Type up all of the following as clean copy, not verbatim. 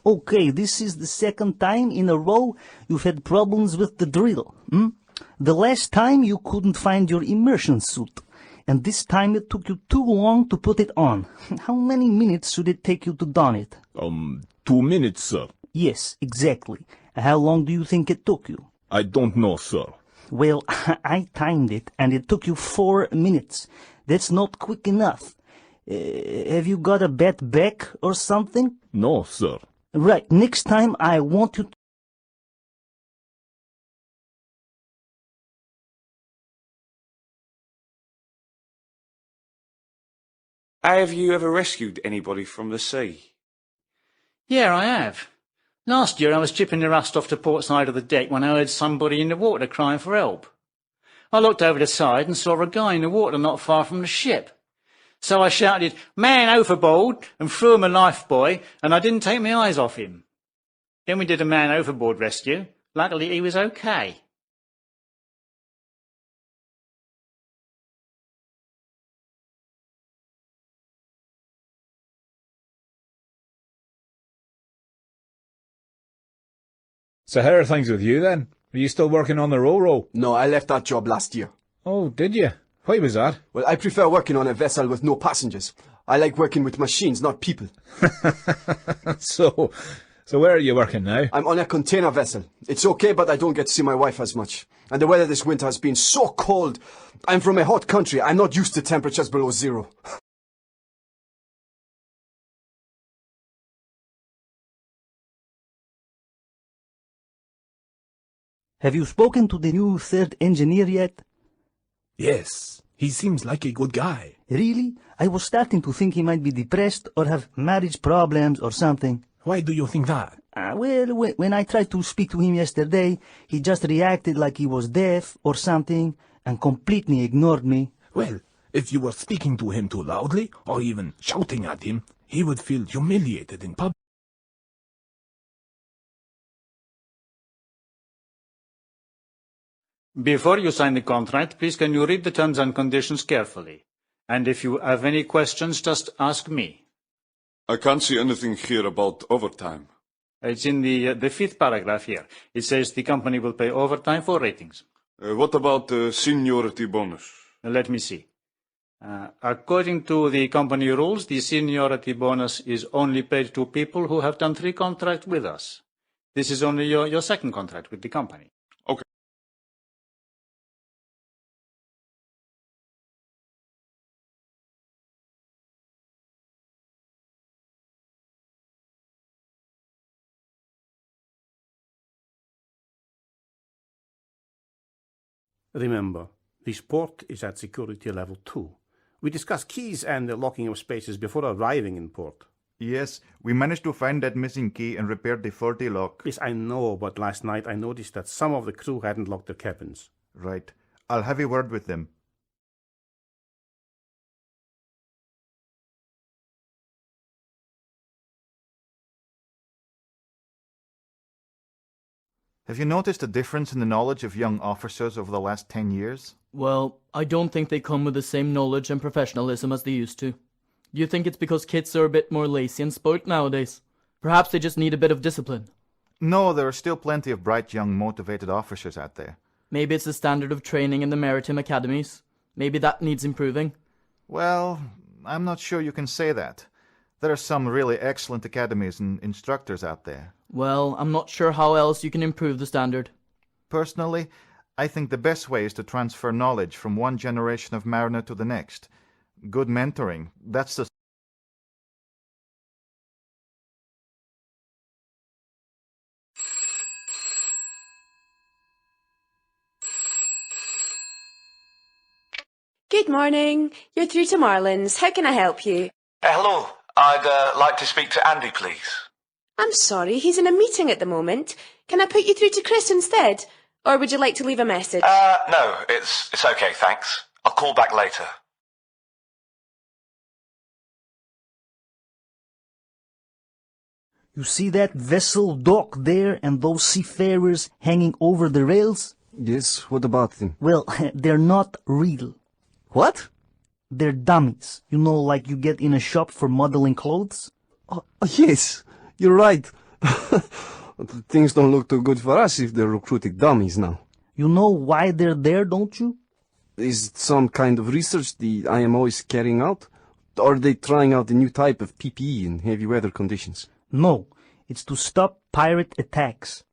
Okay, this is the second time in a row you've had problems with the drill. The last time you couldn't find your immersion suit, and this time it took you too long to put it on. How many minutes should it take you to don it? 2 minutes, sir. Yes, exactly. How long do you think it took you? I don't know, sir. Well, I timed it, and it took you 4 minutes. That's not quick enough. Have you got a bad back or something? No, sir. Right, next time I want you to... Have you ever rescued anybody from the sea? Yeah, I have. Last year I was chipping the rust off the port side of the deck when I heard somebody in the water crying for help. I looked over the side and saw a guy in the water not far from the ship. So I shouted, "Man overboard," and threw him a lifebuoy, and I didn't take my eyes off him. Then we did a man overboard rescue. Luckily he was okay. So how are things with you then? Are you still working on the Ro-Ro? No, I left that job last year. Oh, did you? Why was that? Well, I prefer working on a vessel with no passengers. I like working with machines, not people. So where are you working now? I'm on a container vessel. It's okay, but I don't get to see my wife as much. And the weather this winter has been so cold. I'm from a hot country. I'm not used to temperatures below zero. Have you spoken to the new third engineer yet? Yes, he seems like a good guy. Really? I was starting to think he might be depressed or have marriage problems or something. Why do you think that? Well, when I tried to speak to him yesterday, he just reacted like he was deaf or something and completely ignored me. Well, if you were speaking to him too loudly or even shouting at him, he would feel humiliated in public. Before you sign the contract, please can you read the terms and conditions carefully? And if you have any questions, just ask me. I can't see anything here about overtime. It's in the fifth paragraph here. It says the company will pay overtime for ratings. What about the seniority bonus? Let me see. According to the company rules, the seniority bonus is only paid to people who have done 3 contracts with us. This is only your second contract with the company. Okay. Remember, this port is at security level 2. We discussed keys and the locking of spaces before arriving in port. Yes, we managed to find that missing key and repaired the faulty lock. Yes, I know, but last night I noticed that some of the crew hadn't locked their cabins. Right. I'll have a word with them. Have you noticed a difference in the knowledge of young officers over the last 10 years? Well, I don't think they come with the same knowledge and professionalism as they used to. Do you think it's because kids are a bit more lazy and spoilt nowadays? Perhaps they just need a bit of discipline. No, there are still plenty of bright, young, motivated officers out there. Maybe it's the standard of training in the maritime academies. Maybe that needs improving. Well, I'm not sure you can say that. There are some really excellent academies and instructors out there. Well, I'm not sure how else you can improve the standard. Personally, I think the best way is to transfer knowledge from one generation of mariner to the next. Good mentoring, that's the... Good morning. You're through to Marlins. How can I help you? Hello. I'd like to speak to Andy, please. I'm sorry, he's in a meeting at the moment. Can I put you through to Chris instead? Or would you like to leave a message? No, it's okay, thanks. I'll call back later. You see that vessel dock there and those seafarers hanging over the rails? Yes, what about them? Well, they're not real. What? They're dummies. You know, like you get in a shop for modeling clothes? Oh, yes, you're right. Things don't look too good for us if they're recruiting dummies now. You know why they're there, don't you? Is it some kind of research the IMO is carrying out? Or are they trying out a new type of PPE in heavy weather conditions? No, it's to stop pirate attacks.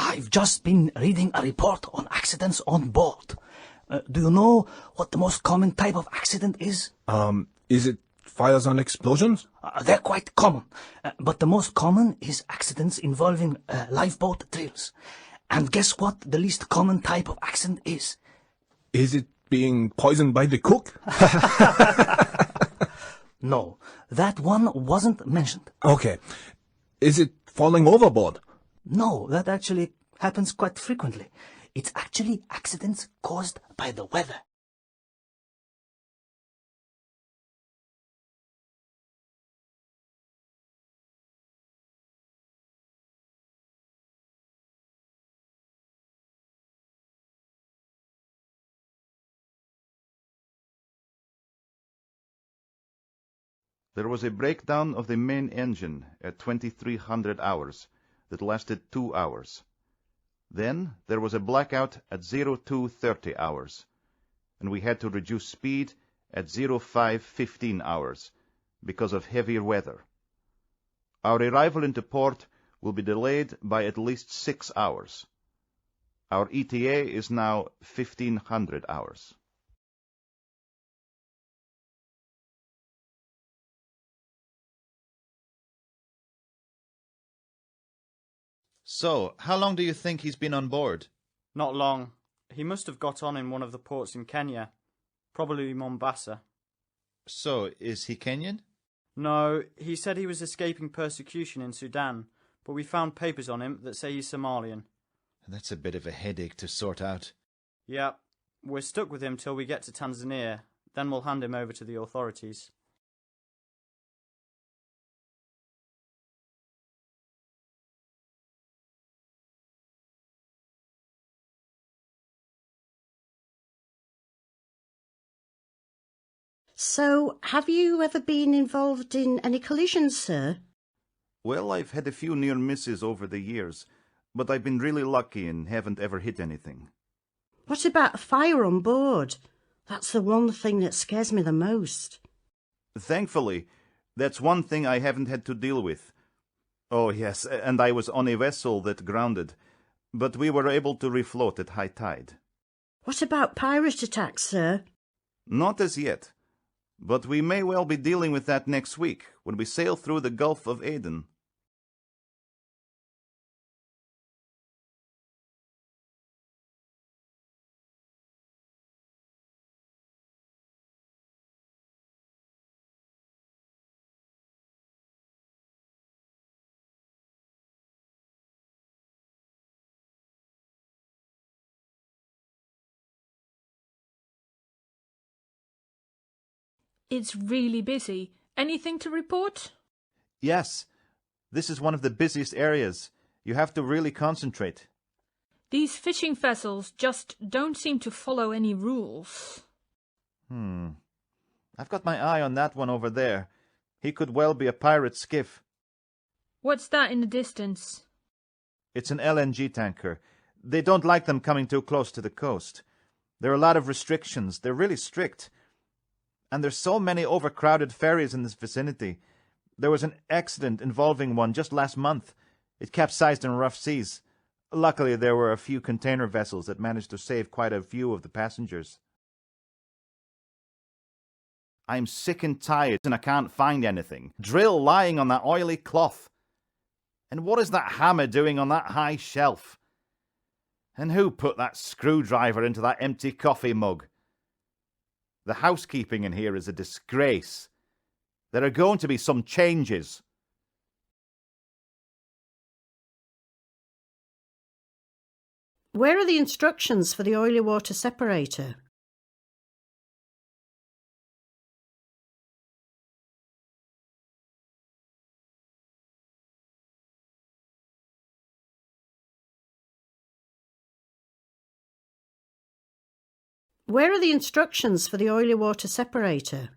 I've just been reading a report on accidents on board. Do you know what the most common type of accident is? Is it fires and explosions? They're quite common, but the most common is accidents involving lifeboat drills. And guess what the least common type of accident is? Is it being poisoned by the cook? No, that one wasn't mentioned. Okay. Is it falling overboard? No, that actually happens quite frequently. It's actually accidents caused by the weather. There was a breakdown of the main engine at 2300 hours that lasted 2 hours. Then there was a blackout at 0230 hours, and we had to reduce speed at 0515 hours because of heavier weather. Our arrival into port will be delayed by at least 6 hours. Our ETA is now 1500 hours. So, how long do you think he's been on board? Not long. He must have got on in one of the ports in Kenya. Probably Mombasa. So, is he Kenyan? No, he said he was escaping persecution in Sudan, but we found papers on him that say he's Somalian. That's a bit of a headache to sort out. Yeah, we're stuck with him till we get to Tanzania, then we'll hand him over to the authorities. So, have you ever been involved in any collisions, sir? Well, I've had a few near misses over the years, but I've been really lucky and haven't ever hit anything. What about fire on board? That's the one thing that scares me the most. Thankfully, that's one thing I haven't had to deal with. Oh, yes, and I was on a vessel that grounded, but we were able to refloat at high tide. What about pirate attacks, sir? Not as yet, but we may well be dealing with that next week when we sail through the Gulf of Aden. It's really busy. Anything to report? Yes, this is one of the busiest areas. You have to really concentrate. These fishing vessels just don't seem to follow any rules. I've got my eye on that one over there. He could well be a pirate skiff. What's that in the distance? It's an LNG tanker. They don't like them coming too close to the coast. There are a lot of restrictions. They're really strict. And there's so many overcrowded ferries in this vicinity. There was an accident involving one just last month. It capsized in rough seas. Luckily, there were a few container vessels that managed to save quite a few of the passengers. I'm sick and tired and I can't find anything. Drill lying on that oily cloth. And what is that hammer doing on that high shelf? And who put that screwdriver into that empty coffee mug? The housekeeping in here is a disgrace. There are going to be some changes. Where are the instructions for the oily water separator? Where are the instructions for the oily water separator?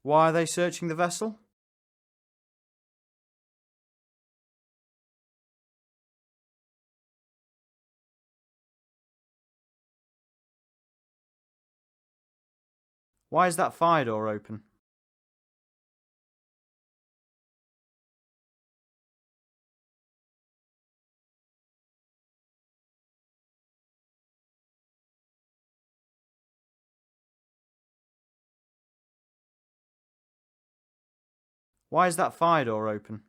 Why are they searching the vessel? Why is that fire door open? Why is that fire door open?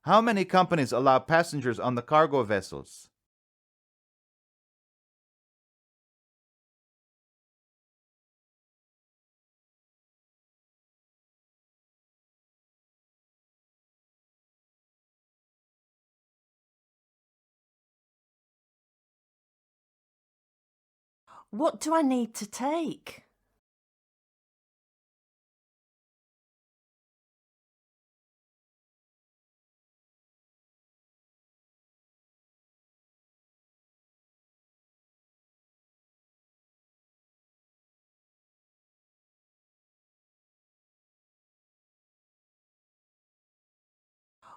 How many companies allow passengers on the cargo vessels? What do I need to take?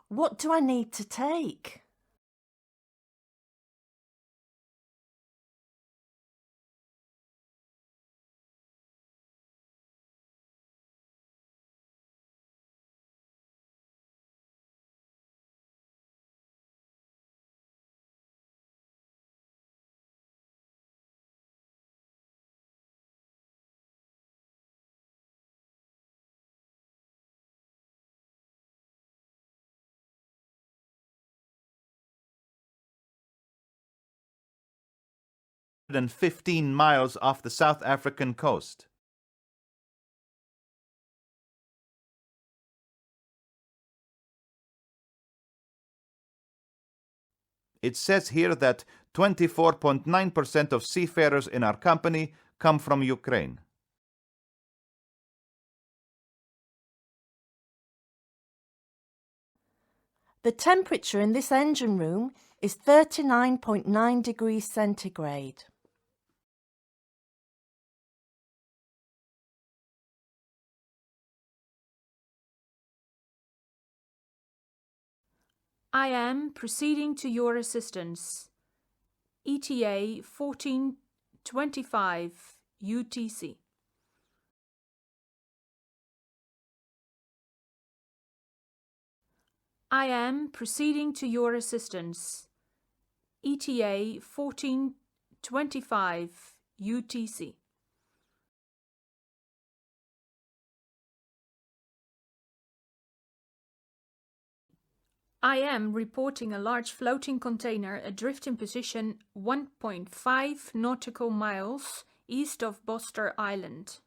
What do I need to take? Than 15 miles off the South African coast. It says here that 24.9% of seafarers in our company come from Ukraine. The temperature in this engine room is 39.9 degrees centigrade. I am proceeding to your assistance. ETA 1425 UTC. I am proceeding to your assistance. ETA 1425 UTC. I am reporting a large floating container adrift in position 1.5 nautical miles east of Boster Island.